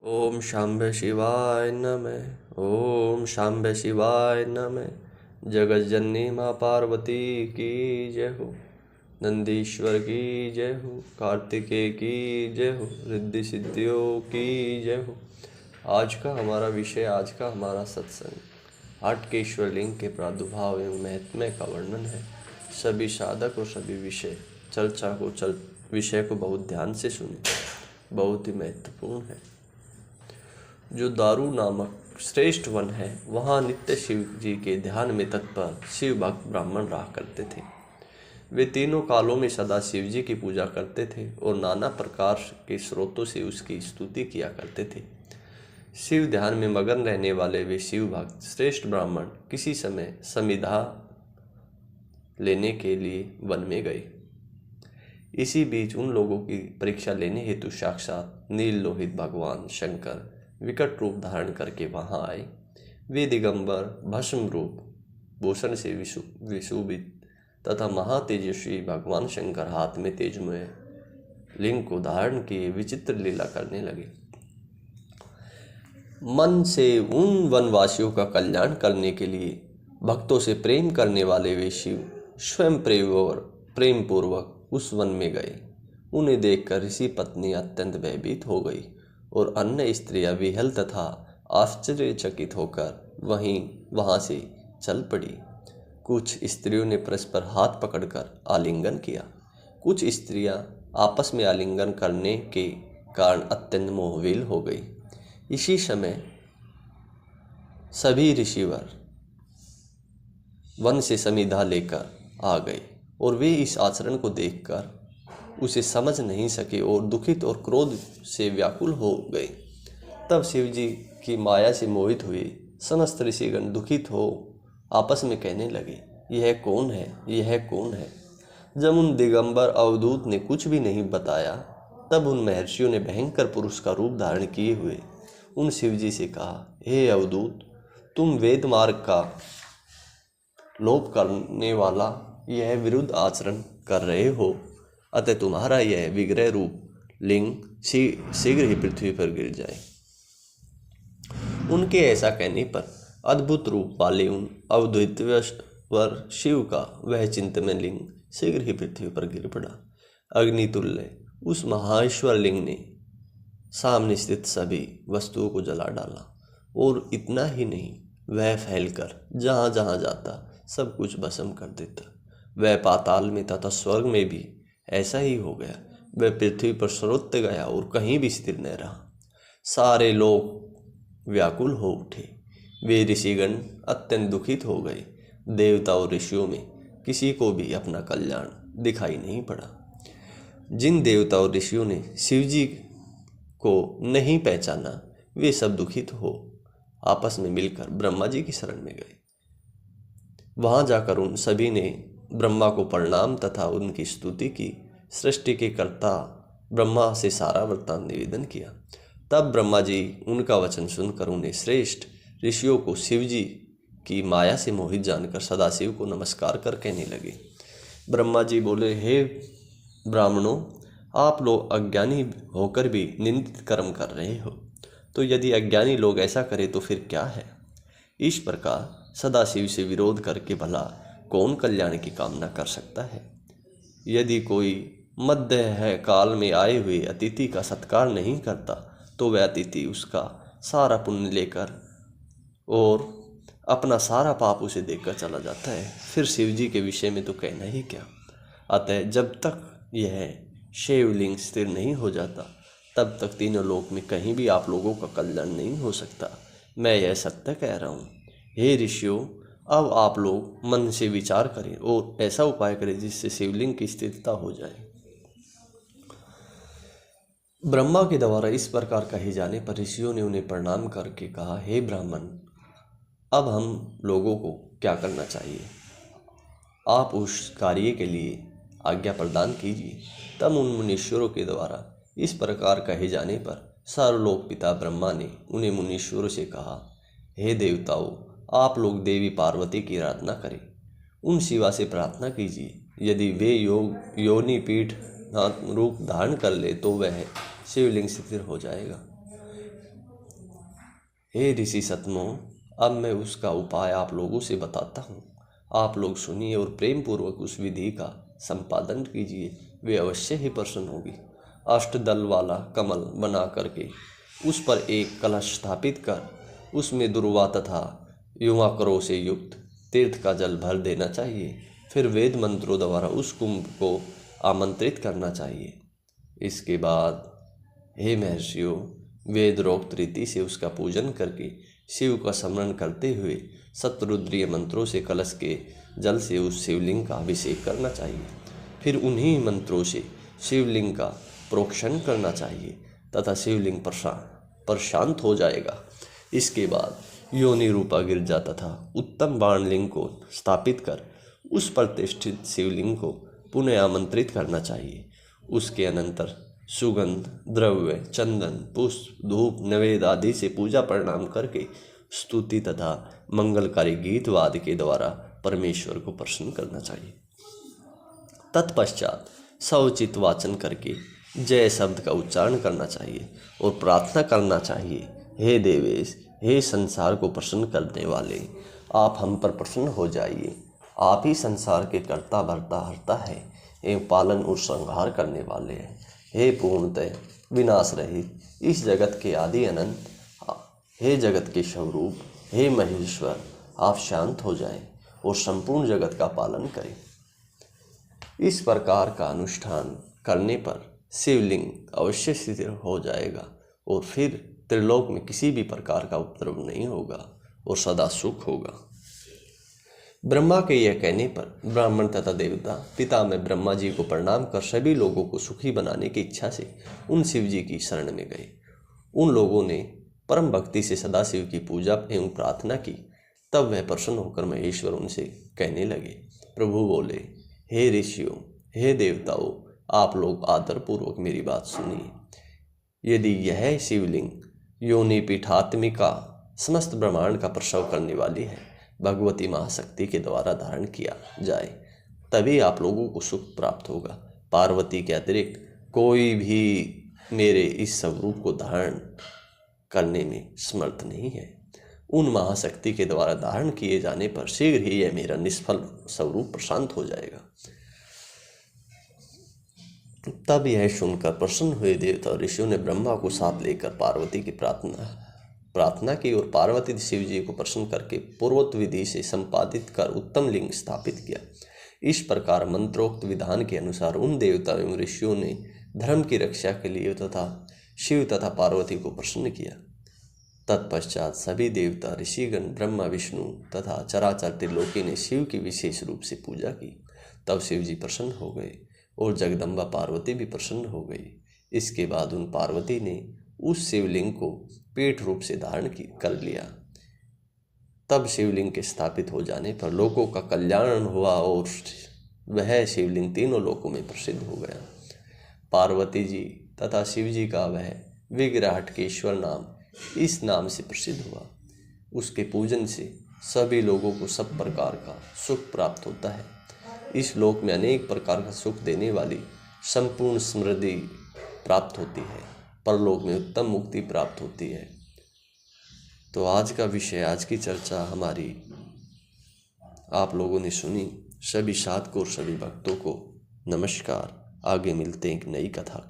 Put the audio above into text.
ओम शाम्ब शिवाय नमः। ओम शाम्ब शिवाय नमः। जगत जननी माँ पार्वती की जय हो। नंदीश्वर की जय हो। कार्तिकेय की जय हो। रिद्धि सिद्धियों की जय हो। आज का हमारा विषय, आज का हमारा सत्संग आठ के ईश्वर लिंग के प्रादुर्भाव एवं महत्म्य का वर्णन है। सभी साधक और सभी विषय को बहुत ध्यान से सुने, बहुत ही महत्वपूर्ण है। जो दारू नामक श्रेष्ठ वन है, वहाँ नित्य शिव जी के ध्यान में तत्पर शिव भक्त ब्राह्मण रहा करते थे। वे तीनों कालों में सदा शिव जी की पूजा करते थे और नाना प्रकार के स्रोतों से उसकी स्तुति किया करते थे। शिव ध्यान में मगन रहने वाले वे शिव भक्त श्रेष्ठ ब्राह्मण किसी समय समिधा लेने के लिए वन में गए। इसी बीच उन लोगों की परीक्षा लेने हेतु साक्षात नील लोहित भगवान शंकर विकट रूप धारण करके वहां आए। वे दिगंबर भस्म रूप भूषण से विशोभित तथा महातेजस्वी भगवान शंकर हाथ में तेजमय लिंग को धारण किए विचित्र लीला करने लगे। मन से उन वनवासियों का कल्याण करने के लिए भक्तों से प्रेम करने वाले वे शिव स्वयं प्रेम पूर्वक उस वन में गए। उन्हें देखकर ऋषि पत्नी अत्यंत भयभीत हो गई और अन्य स्त्रियां विहल तथा आश्चर्यचकित होकर वहां से चल पड़ी। कुछ स्त्रियों ने परस्पर हाथ पकड़कर आलिंगन किया। कुछ स्त्रियां आपस में आलिंगन करने के कारण अत्यंत मोहविल हो गई। इसी समय सभी ऋषिवर वन से समिधा लेकर आ गए और वे इस आचरण को देखकर उसे समझ नहीं सके और दुखित और क्रोध से व्याकुल हो गए। तब शिव जी की माया से मोहित हुए समस्त ऋषिगण दुखित हो आपस में कहने लगे, यह कौन है, यह कौन है। जब उन दिगंबर अवधूत ने कुछ भी नहीं बताया, तब उन महर्षियों ने भयंकर पुरुष का रूप धारण किए हुए उन शिव जी से कहा, हे अवधूत, तुम वेद मार्ग का लोप करने वाला यह विरुद्ध आचरण कर रहे हो, अतः तुम्हारा यह विग्रह रूप लिंग शीघ्र ही पृथ्वी पर गिर जाए। उनके ऐसा कहने पर अद्भुत रूप वाले उन अवधूतवर शिव का वह चिंतनमय लिंग शीघ्र ही पृथ्वी पर गिर पड़ा। अग्नितुल्य उस महाईश्वर लिंग ने सामने स्थित सभी वस्तुओं को जला डाला और इतना ही नहीं, वह फैलकर जहाँ जहाँ जाता सब कुछ भस्म कर देता। वह पाताल में तथा स्वर्ग में भी ऐसा ही हो गया। वह पृथ्वी पर सर्वत्र गया और कहीं भी स्थिर न रहा। सारे लोग व्याकुल हो उठे। वे ऋषिगण अत्यंत दुखित हो गए। देवता और ऋषियों में किसी को भी अपना कल्याण दिखाई नहीं पड़ा। जिन देवता और ऋषियों ने शिव जी को नहीं पहचाना, वे सब दुखित हो आपस में मिलकर ब्रह्मा जी की शरण में गए। वहां जाकर उन सभी ने ब्रह्मा को प्रणाम तथा उनकी स्तुति की। सृष्टि के कर्ता ब्रह्मा से सारा वृत्तांत निवेदन किया। तब ब्रह्मा जी उनका वचन सुनकर उन्हें श्रेष्ठ ऋषियों को शिव जी की माया से मोहित जानकर सदाशिव को नमस्कार कर कहने लगे। ब्रह्मा जी बोले, हे ब्राह्मणों, आप लोग अज्ञानी होकर भी निंदित कर्म कर रहे हो, तो यदि अज्ञानी लोग ऐसा करें तो फिर क्या है। इस प्रकार सदाशिव से विरोध करके भला कौन कल्याण की कामना कर सकता है। यदि कोई मध्य है काल में आए हुए अतिथि का सत्कार नहीं करता, तो वह अतिथि उसका सारा पुण्य लेकर और अपना सारा पाप उसे देकर चला जाता है। फिर शिव जी के विषय में तो कहना ही क्या। अतः जब तक यह शिवलिंग स्थिर नहीं हो जाता, तब तक तीनों लोक में कहीं भी आप लोगों का कल्याण नहीं हो सकता। मैं यह सत्य कह रहा हूँ। हे ऋषियों, अब आप लोग मन से विचार करें और ऐसा उपाय करें जिससे शिवलिंग की स्थिरता हो जाए। ब्रह्मा के द्वारा इस प्रकार कहे जाने पर ऋषियों ने उन्हें प्रणाम करके कहा, हे ब्राह्मण, अब हम लोगों को क्या करना चाहिए, आप उस कार्य के लिए आज्ञा प्रदान कीजिए। तब उन मुनीश्वरों के द्वारा इस प्रकार कहे जाने पर सर्वलोक पिता ब्रह्मा ने उन्हें मुनीश्वरों से कहा, हे देवताओं, आप लोग देवी पार्वती की आराधना करें। उन शिवा से प्रार्थना कीजिए। यदि वे योनि पीठ रूप धारण कर ले तो वह शिवलिंग स्थिर हो जाएगा। हे ऋषि सतमो, अब मैं उसका उपाय आप लोगों से बताता हूँ। आप लोग सुनिए और प्रेम पूर्वक उस विधि का संपादन कीजिए, वे अवश्य ही प्रसन्न होगी। अष्टदल वाला कमल बना करके उस पर एक कलश स्थापित कर उसमें दुर्वा तथा युवाकरों से युक्त तीर्थ का जल भर देना चाहिए। फिर वेद मंत्रों द्वारा उस कुंभ को आमंत्रित करना चाहिए। इसके बाद हे महर्षियों, वेदरोक्त रीति से उसका पूजन करके शिव का स्मरण करते हुए शतरुद्रीय मंत्रों से कलश के जल से उस शिवलिंग का अभिषेक करना चाहिए। फिर उन्हीं मंत्रों से शिवलिंग का प्रोक्षण करना चाहिए तथा शिवलिंग पर शांत हो जाएगा। इसके बाद योनि रूपा गिरजा तथा उत्तम बाणलिंग को स्थापित कर उस प्रतिष्ठित शिवलिंग को पुनः आमंत्रित करना चाहिए। उसके अनंतर सुगंध, द्रव्य, चंदन, पुष्प, धूप, नैवेद्य आदि से पूजा प्रणाम करके स्तुति तथा मंगलकारी गीत वाद्य के द्वारा परमेश्वर को प्रसन्न करना चाहिए। तत्पश्चात सौचित वाचन करके जय शब्द का उच्चारण करना चाहिए और प्रार्थना करना चाहिए, हे देवेश, हे संसार को प्रसन्न करने वाले, आप हम पर प्रसन्न हो जाइए। आप ही संसार के कर्ता भरता हरता है एवं पालन और संहार करने वाले हैं। हे पूर्णतः विनाश रहित इस जगत के आदि अनंत, हे जगत के स्वरूप, हे महेश्वर, आप शांत हो जाएं और संपूर्ण जगत का पालन करें। इस प्रकार का अनुष्ठान करने पर शिवलिंग अवश्य स्थिर हो जाएगा और फिर त्रिलोक में किसी भी प्रकार का उपद्रव नहीं होगा और सदा सुख होगा। ब्रह्मा के यह कहने पर ब्राह्मण तथा देवता पिता में ब्रह्मा जी को प्रणाम कर सभी लोगों को सुखी बनाने की इच्छा से उन शिव जी की शरण में गए। उन लोगों ने परम भक्ति से सदाशिव की पूजा एवं प्रार्थना की। तब वह प्रसन्न होकर महेश्वर उनसे कहने लगे। प्रभु बोले, हे ऋषियों, हे देवताओं, आप लोग आदरपूर्वक मेरी बात सुनिए। यदि यह शिवलिंग योनि पीठात्मिका समस्त ब्रह्मांड का प्रसव करने वाली है, भगवती महाशक्ति के द्वारा धारण किया जाए, तभी आप लोगों को सुख प्राप्त होगा। पार्वती के अतिरिक्त कोई भी मेरे इस स्वरूप को धारण करने में समर्थ नहीं है। उन महाशक्ति के द्वारा धारण किए जाने पर शीघ्र ही यह मेरा निष्फल स्वरूप प्रशांत हो जाएगा। तब यह सुनकर प्रसन्न हुए देवता और ऋषियों ने ब्रह्मा को साथ लेकर पार्वती की प्रार्थना की और पार्वती शिव जी को प्रसन्न करके पूर्वोक्त विधि से संपादित कर उत्तम लिंग स्थापित किया। इस प्रकार मंत्रोक्त विधान के अनुसार उन देवता एवं ऋषियों ने धर्म की रक्षा के लिए तथा शिव तथा पार्वती को प्रसन्न किया। तत्पश्चात सभी देवता, ऋषिगण, ब्रह्मा, विष्णु तथा चराचर त्रिलोकी ने शिव की विशेष रूप से पूजा की। तब शिव जी प्रसन्न हो गए और जगदम्बा पार्वती भी प्रसन्न हो गई। इसके बाद उन पार्वती ने उस शिवलिंग को पीठ रूप से धारण कर लिया। तब शिवलिंग के स्थापित हो जाने पर लोगों का कल्याण हुआ और वह शिवलिंग तीनों लोकों में प्रसिद्ध हो गया। पार्वती जी तथा शिव जी का वह विग्रहटकेश्वर नाम इस नाम से प्रसिद्ध हुआ। उसके पूजन से सभी लोगों को सब प्रकार का सुख प्राप्त होता है। इस लोक में अनेक प्रकार का सुख देने वाली संपूर्ण समृद्धि प्राप्त होती है। परलोक में उत्तम मुक्ति प्राप्त होती है। तो आज का विषय, आज की चर्चा हमारी आप लोगों ने सुनी। सभी साधकों और सभी भक्तों को नमस्कार। आगे मिलते हैं एक नई कथा।